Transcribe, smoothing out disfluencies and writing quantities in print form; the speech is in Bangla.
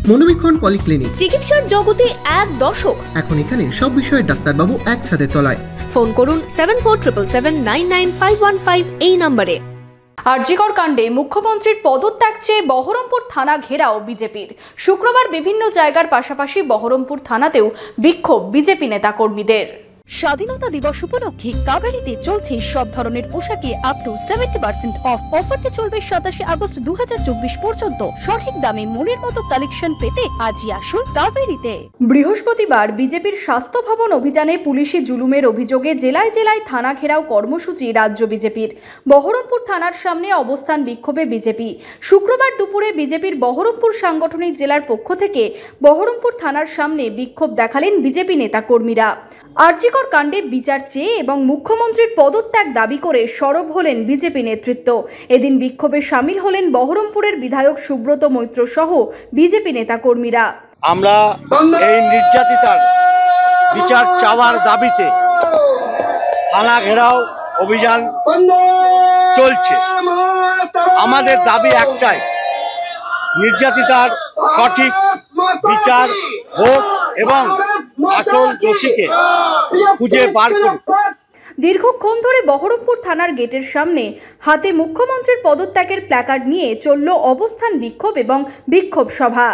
মনোবীক্ষণ পলিক্লিনিক, চিকিৎসার জগতে এক দশক। এখন এখানে সব বিষয়ে ডাক্তারবাবু এক ছাদের তলায়। ফোন করুন 7477799515 এই নম্বরে। আরজিকর কাণ্ডে মুখ্যমন্ত্রীর পদত্যাগ চেয়ে বহরমপুর থানা ঘেরাও বিজেপির। শুক্রবার বিভিন্ন জায়গার পাশাপাশি বহরমপুর থানাতেও বিক্ষোভ বিজেপি নেতাকর্মীদের। স্বাধীনতা দিবস উপলক্ষে কাবেরীতে চলছে সব ধরনের পোশাকে আপ টু 70% অফ। অফারটি চলবে 27 আগস্ট 2024 পর্যন্ত। সঠিক দামে মনের মতো কালেকশন পেতে আজই আসুন কাবেরীতে। বৃহস্পতিবার বিজেপির স্বাস্থ্য ভবন অভিযানে পুলিশি জুলুমের অভিযোগে জেলায় জেলায় থানা ঘেরাও কর্মসূচি রাজ্য বিজেপির। বহরমপুর থানার সামনে অবস্থান বিক্ষোভে বিজেপি। শুক্রবার দুপুরে বিজেপির বহরমপুর সাংগঠনিক জেলার পক্ষ থেকে বহরমপুর থানার সামনে বিক্ষোভ দেখালেন বিজেপি নেতাকর্মীরা। আরজিকর কাণ্ডে বিচার চেয়ে এবং মুখ্যমন্ত্রীর পদত্যাগ দাবি করে সরব হলেন বিজেপি নেতৃত্ব। এদিন বিক্ষোভে সামিল হলেন বহরমপুরের বিধায়ক সুব্রত মৈত্র সহ বিজেপি নেতাকর্মীরা। আমরা এই নির্যাতিতার বিচার চাওয়ার দাবিতে থানা ঘেরাও অভিযান চলছে। আমাদের দাবি একটাই, নির্যাতিতার সঠিক বিচার হোক এবং আসল দোষীকে খুঁজে বার করুক। দীর্ঘক্ষণ ধরে বহরমপুর থানার গেটের সামনে হাতে মুখ্যমন্ত্রীর পদত্যাগের প্ল্যাকার্ড নিয়ে চলল অবস্থান বিক্ষোভ এবং বিক্ষোভ সভা।